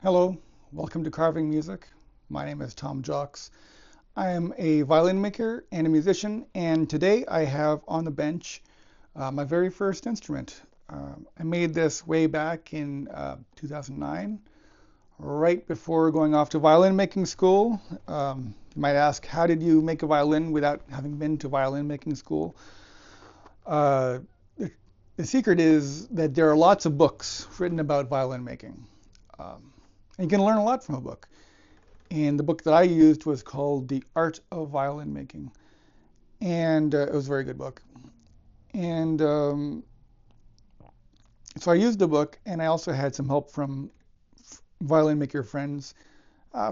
Hello, welcome to Carving Music. My name is Tom Jocks. I am a violin maker and a musician, and today I have on the bench my very first instrument. I made this way back in 2009, right before going off to violin making school. You might ask, how did you make a violin without having been to violin making school? Uh, the, the secret is that there are lots of books written about violin making. Um, and you can learn a lot from a book. And the book that I used was called The Art of Violin Making. And it was a very good book. And so I used the book, and I also had some help from violin maker friends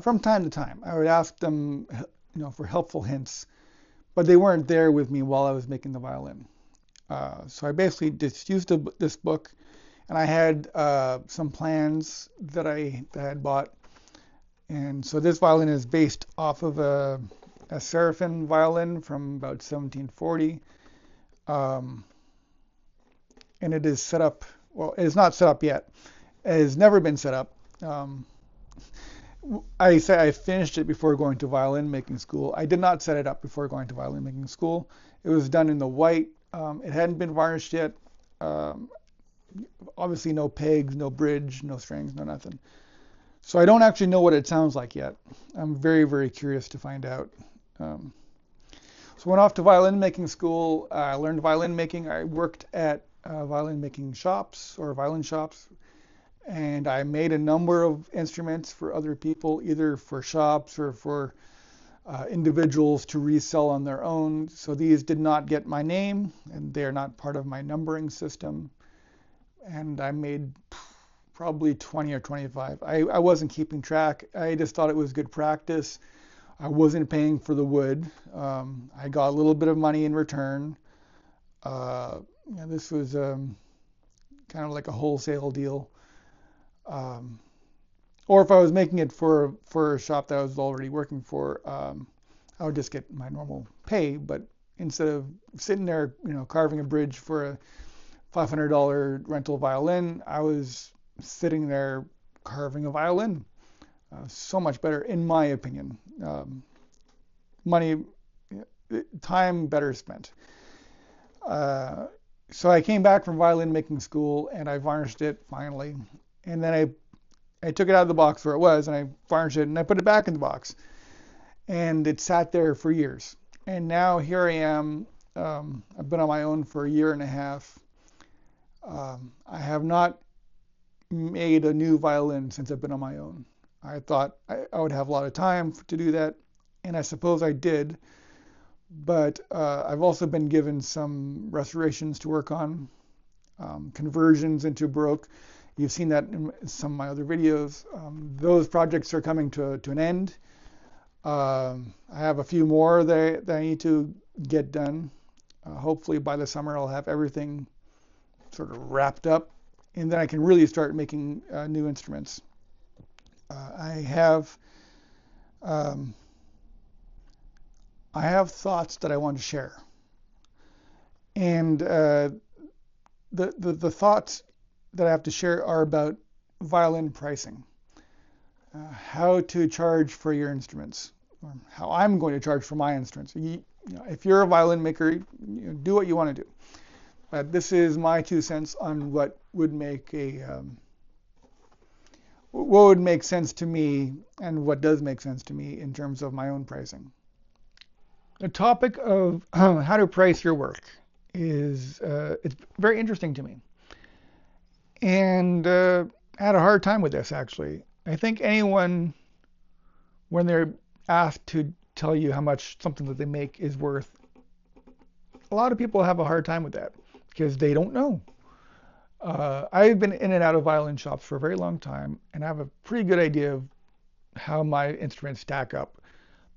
from time to time. I would ask them, for helpful hints, but they weren't there with me while I was making the violin. So I basically just used this book, and I had some plans that I had bought. And so this violin is based off of a Seraphim violin from about 1740. And it is set up, well, it is not set up yet. It has never been set up. I say I finished it before going to violin making school. I did not set it up before going to violin making school. It was done in the white. It hadn't been varnished yet. Obviously no pegs, no bridge, no strings, no nothing. So I don't actually know what it sounds like yet. I'm very, very curious to find out. So I went off to violin making school. I learned violin making. I worked at violin making shops or violin shops. And I made a number of instruments for other people, either for shops or for individuals to resell on their own. So these did not get my name, and they're not part of my numbering system. And I made probably 20 or 25. I wasn't keeping track. I just thought it was good practice. I wasn't paying for the wood. I got a little bit of money in return. This was kind of like a wholesale deal. Or if I was making it for a shop that I was already working for, I would just get my normal pay. But instead of sitting there, carving a bridge for a $500 rental violin, I was sitting there carving a violin. So much better, in my opinion. Money, time better spent. So I came back from violin making school and I varnished it finally. And then I took it out of the box where it was and I varnished it and I put it back in the box. And it sat there for years. And now here I am. I've been on my own for a year and a half. I have not made a new violin since I've been on my own. I thought I would have a lot of time to do that, and I suppose I did. But I've also been given some restorations to work on, conversions into Baroque. You've seen that in some of my other videos. Those projects are coming to an end. I have a few more that I need to get done. Hopefully by the summer I'll have everything sort of wrapped up, and then I can really start making new instruments. I have thoughts that I want to share, and the thoughts that I have to share are about violin pricing, how to charge for your instruments, or how I'm going to charge for my instruments. If you're a violin maker, do what you want to do. But this is my 2 cents on what would make sense to me and what does make sense to me in terms of my own pricing. The topic of how to price your work is it's very interesting to me, and I had a hard time with this actually. I think anyone, when they're asked to tell you how much something that they make is worth, a lot of people have a hard time with that because they don't know. I've been in and out of violin shops for a very long time, and I have a pretty good idea of how my instruments stack up.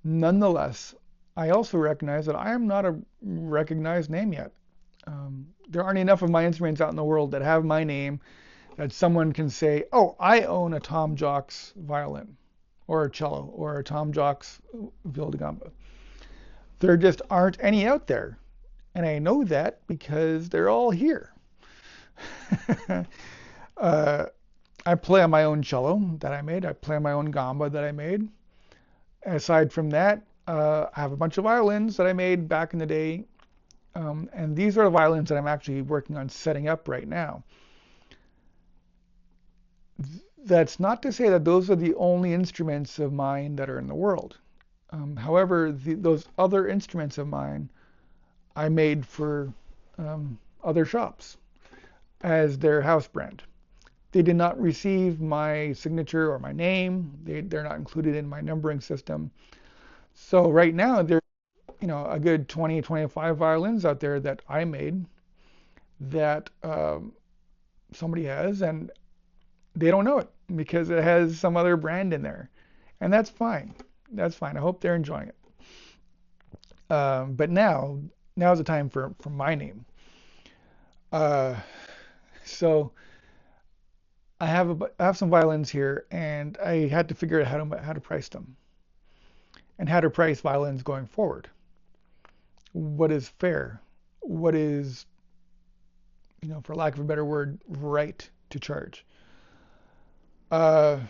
Nonetheless, I also recognize that I am not a recognized name yet. There aren't enough of my instruments out in the world that have my name that someone can say, oh, I own a Tom Jocks violin, or a cello, or a Tom Jocks viol de gamba. There just aren't any out there. And I know that because they're all here. I play on my own cello that I made. I play on my own gamba that I made. Aside from that, I have a bunch of violins that I made back in the day. And these are the violins that I'm actually working on setting up right now. That's not to say that those are the only instruments of mine that are in the world. However, those other instruments of mine I made for other shops as their house brand. They did not receive my signature or my name. They're not included in my numbering system. So right now, there's a good 20, 25 violins out there that I made that somebody has, and they don't know it because it has some other brand in there. And that's fine. That's fine. I hope they're enjoying it. But now's the time for my name. So I have some violins here, and I had to figure out how to price them and how to price violins going forward. What is fair? What is, for lack of a better word, right to charge? Because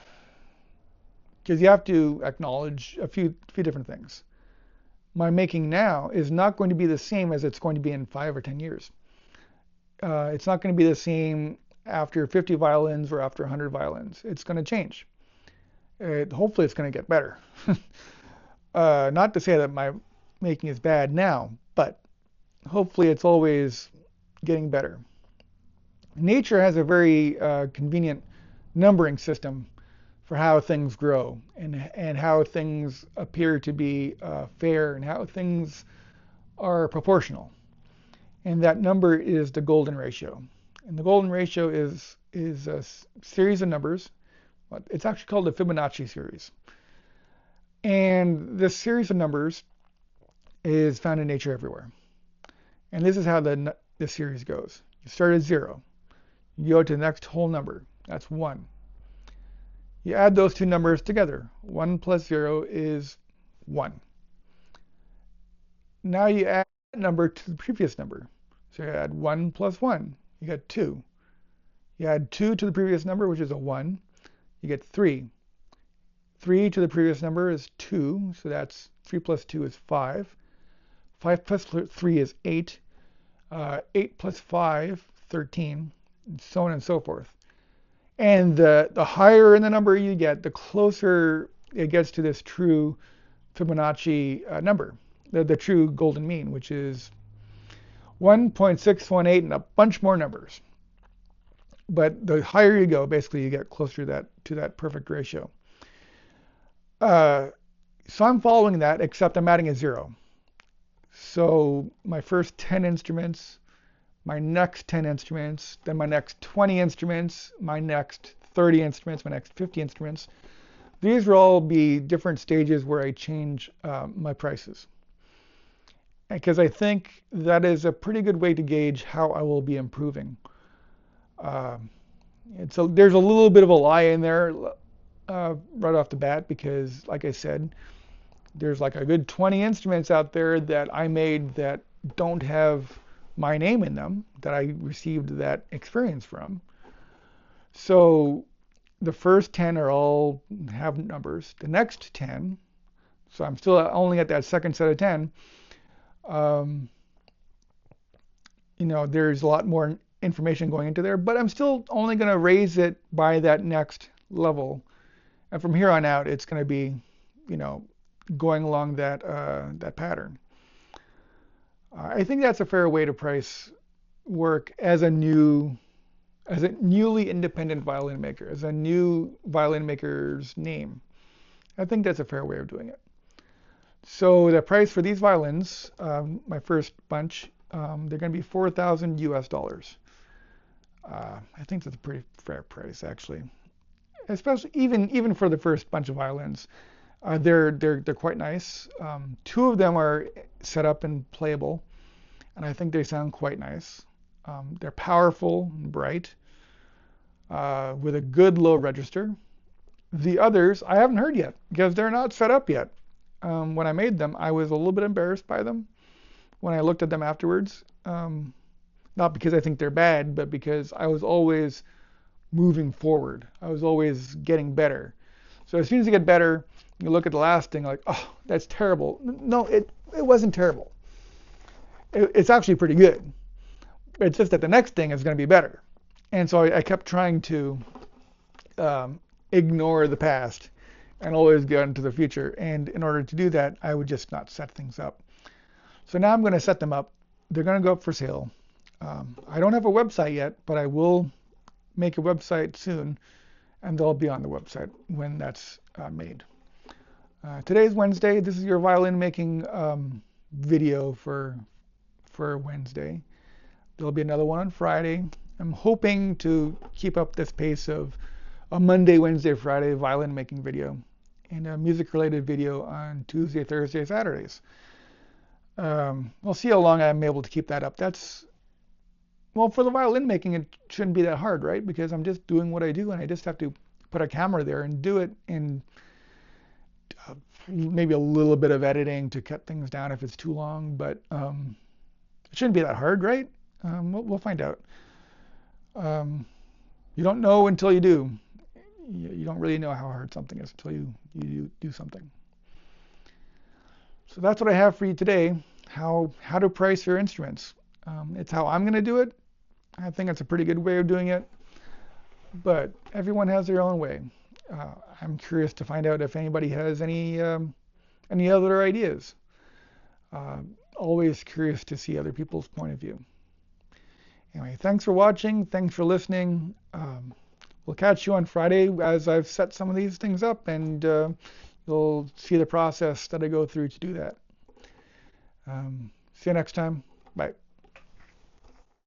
you have to acknowledge a few different things. My making now is not going to be the same as it's going to be in 5 or 10 years. It's not going to be the same after 50 violins or after 100 violins. It's going to change. Hopefully it's going to get better. Not to say that my making is bad now, but hopefully it's always getting better. Nature has a very convenient numbering system for how things grow and how things appear to be fair and how things are proportional. And that number is the golden ratio. And the golden ratio is a series of numbers. It's actually called the Fibonacci series. And this series of numbers is found in nature everywhere. And this is how the series goes. You start at 0. You go to the next whole number. That's 1. You add those two numbers together. 1 plus 0 is 1. Now you add that number to the previous number. So you add 1 plus 1. You get 2. You add 2 to the previous number, which is a 1. You get 3. 3 to the previous number is 2. So that's 3 plus 2 is 5. 5 plus 3 is 8. 8 plus 5, 13. And so on and so forth. And the higher in the number you get, the closer it gets to this true Fibonacci number, the true golden mean, which is 1.618 and a bunch more numbers. But the higher you go, basically you get closer to that perfect ratio. So I'm following that, except I'm adding a 0. So my first 10 instruments, my next 10 instruments, then my next 20 instruments, my next 30 instruments, my next 50 instruments. These will all be different stages where I change my prices. Because I think that is a pretty good way to gauge how I will be improving. And so there's a little bit of a lie in there right off the bat because, like I said, there's like a good 20 instruments out there that I made that don't have my name in them, that I received that experience from. So the first 10 are all have numbers. The next 10, so I'm still only at that second set of 10. There's a lot more information going into there, but I'm still only going to raise it by that next level. And from here on out, it's going to be, going along that pattern. I think that's a fair way to price work as a newly independent violin maker, as a new violin maker's name. I think that's a fair way of doing it. So the price for these violins, my first bunch, they're going to be $4,000 US. I think that's a pretty fair price, actually. Especially even for the first bunch of violins, they're quite nice. 2 of them are set up and playable, and I think they sound quite nice. They're powerful and bright, with a good low register. The others I haven't heard yet because they're not set up yet. When I made them, I was a little bit embarrassed by them when I looked at them afterwards. Not because I think they're bad, but because I was always moving forward. I was always getting better. So as soon as you get better, you look at the last thing like, oh, that's terrible. No, it wasn't terrible. It's actually pretty good. It's just that the next thing is going to be better. And so I kept trying to ignore the past and always get into the future. And in order to do that, I would just not set things up. So now I'm going to set them up. They're going to go up for sale. I don't have a website yet, but I will make a website soon, and they'll be on the website when that's made. Today's Wednesday. This is your violin making video for Wednesday. There'll be another one on Friday. I'm hoping to keep up this pace of a Monday, Wednesday, Friday violin making video and a music related video on Tuesday, Thursday, Saturdays. We'll see how long I'm able to keep that up. Well, for the violin making, it shouldn't be that hard, right? Because I'm just doing what I do, and I just have to put a camera there and do it, and maybe a little bit of editing to cut things down if it's too long, but it shouldn't be that hard, right? We'll find out. You don't know until you do. You don't really know how hard something is until you do something. So that's what I have for you today. How to price your instruments. It's how I'm going to do it. I think it's a pretty good way of doing it, but everyone has their own way. I'm curious to find out if anybody has any other ideas. Always curious to see other people's point of view. Anyway, thanks for watching. Thanks for listening. We'll catch you on Friday as I've set some of these things up, and you'll see the process that I go through to do that. See you next time. Bye.